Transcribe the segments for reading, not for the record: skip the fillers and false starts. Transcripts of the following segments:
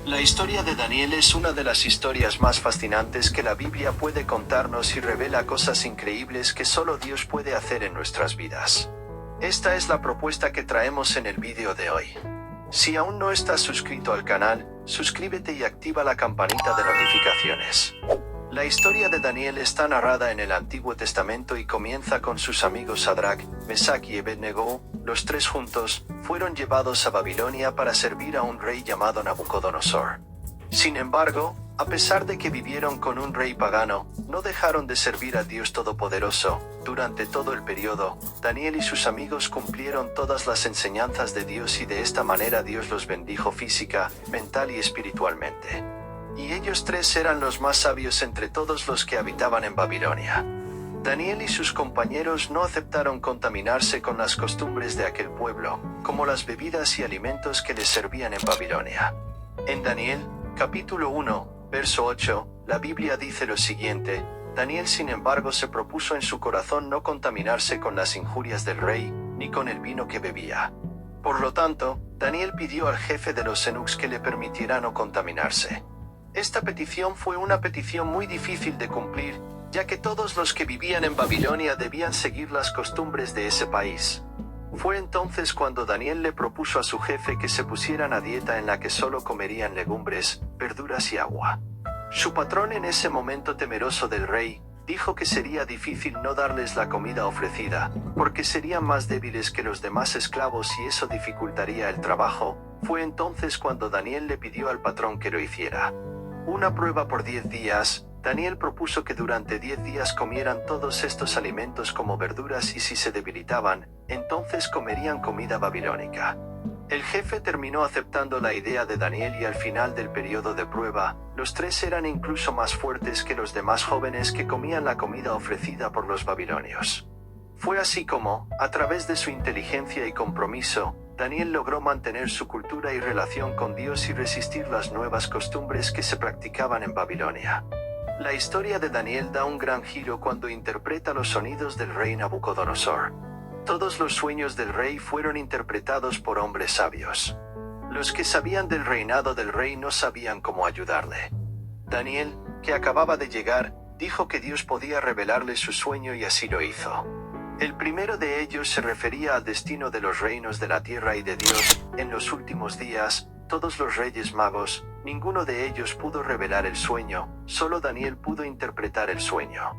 La historia de Daniel es una de las historias más fascinantes que la Biblia puede contarnos y revela cosas increíbles que solo Dios puede hacer en nuestras vidas. Esta es la propuesta que traemos en el vídeo de hoy. Si aún no estás suscrito al canal, suscríbete y activa la campanita de notificaciones. La historia de Daniel está narrada en el Antiguo Testamento y comienza con sus amigos Sadrach, Mesach y Abednego. Los tres juntos fueron llevados a Babilonia para servir a un rey llamado Nabucodonosor. Sin embargo, a pesar de que vivieron con un rey pagano, no dejaron de servir al Dios Todopoderoso. Durante todo el periodo, Daniel y sus amigos cumplieron todas las enseñanzas de Dios y de esta manera Dios los bendijo física, mental y espiritualmente. Y ellos tres eran los más sabios entre todos los que habitaban en Babilonia. Daniel y sus compañeros no aceptaron contaminarse con las costumbres de aquel pueblo, como las bebidas y alimentos que les servían en Babilonia. En Daniel, capítulo 1, verso 8, la Biblia dice lo siguiente: Daniel sin embargo se propuso en su corazón no contaminarse con las injurias del rey, ni con el vino que bebía. Por lo tanto, Daniel pidió al jefe de los eunucos que le permitiera no contaminarse. Esta petición fue una petición muy difícil de cumplir, ya que todos los que vivían en Babilonia debían seguir las costumbres de ese país. Fue entonces cuando Daniel le propuso a su jefe que se pusieran a dieta en la que solo comerían legumbres, verduras y agua. Su patrón en ese momento, temeroso del rey, dijo que sería difícil no darles la comida ofrecida, porque serían más débiles que los demás esclavos y eso dificultaría el trabajo. Fue entonces cuando Daniel le pidió al patrón que lo hiciera. Una prueba por 10 días, Daniel propuso que durante 10 días comieran todos estos alimentos como verduras y si se debilitaban, entonces comerían comida babilónica. El jefe terminó aceptando la idea de Daniel y al final del periodo de prueba, los tres eran incluso más fuertes que los demás jóvenes que comían la comida ofrecida por los babilonios. Fue así como, a través de su inteligencia y compromiso, Daniel logró mantener su cultura y relación con Dios y resistir las nuevas costumbres que se practicaban en Babilonia. La historia de Daniel da un gran giro cuando interpreta los sonidos del rey Nabucodonosor. Todos los sueños del rey fueron interpretados por hombres sabios. Los que sabían del reinado del rey no sabían cómo ayudarle. Daniel, que acababa de llegar, dijo que Dios podía revelarle su sueño y así lo hizo. El primero de ellos se refería al destino de los reinos de la tierra y de Dios. En los últimos días, todos los reyes magos, ninguno de ellos pudo revelar el sueño, solo Daniel pudo interpretar el sueño.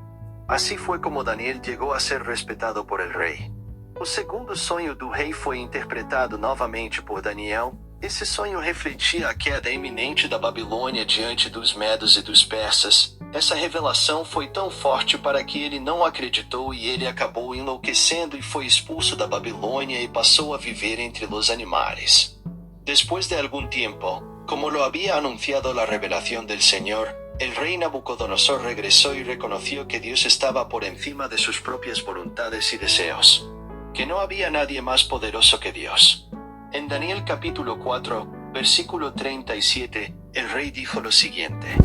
Así fue como Daniel llegó a ser respetado por el rey. O segundo sonho do rei foi interpretado novamente por Daniel. Esse sonho refletia a queda iminente da Babilônia diante dos medos e dos persas. Essa revelação foi tão forte para que ele não acreditou e ele acabou enlouquecendo e foi expulso da Babilônia e passou a viver entre los animales. Después de algún tiempo, como lo había anunciado la revelación del Señor, el rey Nabucodonosor regresó y reconoció que Dios estaba por encima de sus propias voluntades y deseos. Que no había nadie más poderoso que Dios. En Daniel capítulo 4, versículo 37, el rey dijo lo siguiente: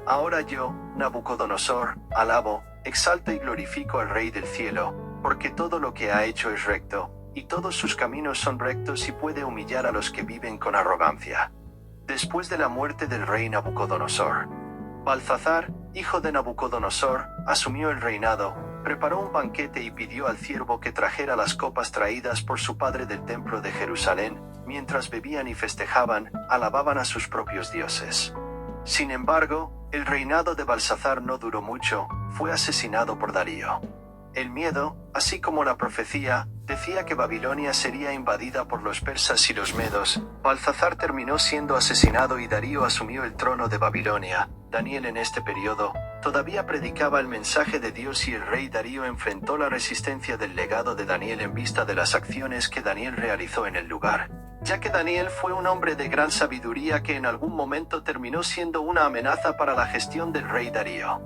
Ahora yo, Nabucodonosor, alabo, exalto y glorifico al Rey del cielo, porque todo lo que ha hecho es recto, y todos sus caminos son rectos y puede humillar a los que viven con arrogancia. Después de la muerte del rey Nabucodonosor, Balthazar, hijo de Nabucodonosor, asumió el reinado, preparó un banquete y pidió al siervo que trajera las copas traídas por su padre del templo de Jerusalén. Mientras bebían y festejaban, alababan a sus propios dioses. Sin embargo, el reinado de Balthazar no duró mucho, fue asesinado por Darío. El miedo, así como la profecía, decía que Babilonia sería invadida por los persas y los medos. Balthazar terminó siendo asesinado y Darío asumió el trono de Babilonia. Daniel en este periodo todavía predicaba el mensaje de Dios y el rey Darío enfrentó la resistencia del legado de Daniel en vista de las acciones que Daniel realizó en el lugar, ya que Daniel fue un hombre de gran sabiduría que en algún momento terminó siendo una amenaza para la gestión del rey Darío.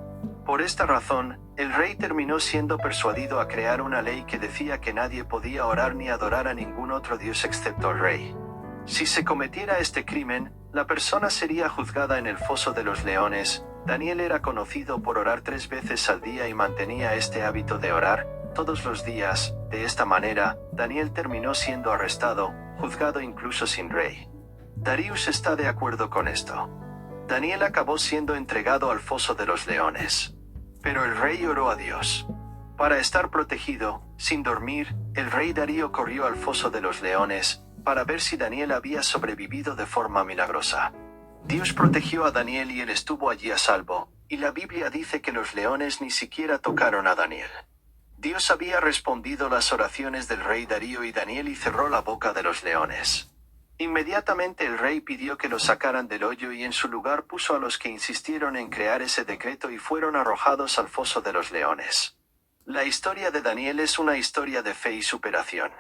Por esta razón, el rey terminó siendo persuadido a crear una ley que decía que nadie podía orar ni adorar a ningún otro dios excepto el rey. Si se cometiera este crimen, la persona sería juzgada en el foso de los leones. Daniel era conocido por orar 3 veces al día y mantenía este hábito de orar todos los días. De esta manera, Daniel terminó siendo arrestado, juzgado incluso sin rey. Darius está de acuerdo con esto. Daniel acabó siendo entregado al foso de los leones. Pero el rey oró a Dios. Para estar protegido, sin dormir, el rey Darío corrió al foso de los leones, para ver si Daniel había sobrevivido de forma milagrosa. Dios protegió a Daniel y él estuvo allí a salvo, y la Biblia dice que los leones ni siquiera tocaron a Daniel. Dios había respondido las oraciones del rey Darío y Daniel y cerró la boca de los leones. Inmediatamente el rey pidió que lo sacaran del hoyo y en su lugar puso a los que insistieron en crear ese decreto y fueron arrojados al foso de los leones. La historia de Daniel es una historia de fe y superación.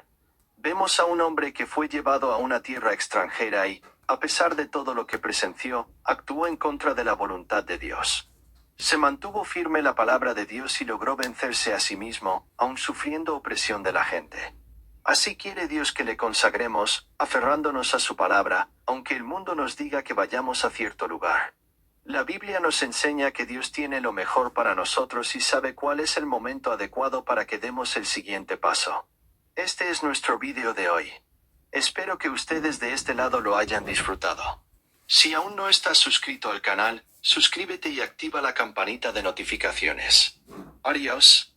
Vemos a un hombre que fue llevado a una tierra extranjera y, a pesar de todo lo que presenció, actuó en contra de la voluntad de Dios. Se mantuvo firme la palabra de Dios y logró vencerse a sí mismo, aun sufriendo opresión de la gente. Así quiere Dios que le consagremos, aferrándonos a su palabra, aunque el mundo nos diga que vayamos a cierto lugar. La Biblia nos enseña que Dios tiene lo mejor para nosotros y sabe cuál es el momento adecuado para que demos el siguiente paso. Este es nuestro vídeo de hoy. Espero que ustedes de este lado lo hayan disfrutado. Si aún no estás suscrito al canal, suscríbete y activa la campanita de notificaciones. Adiós.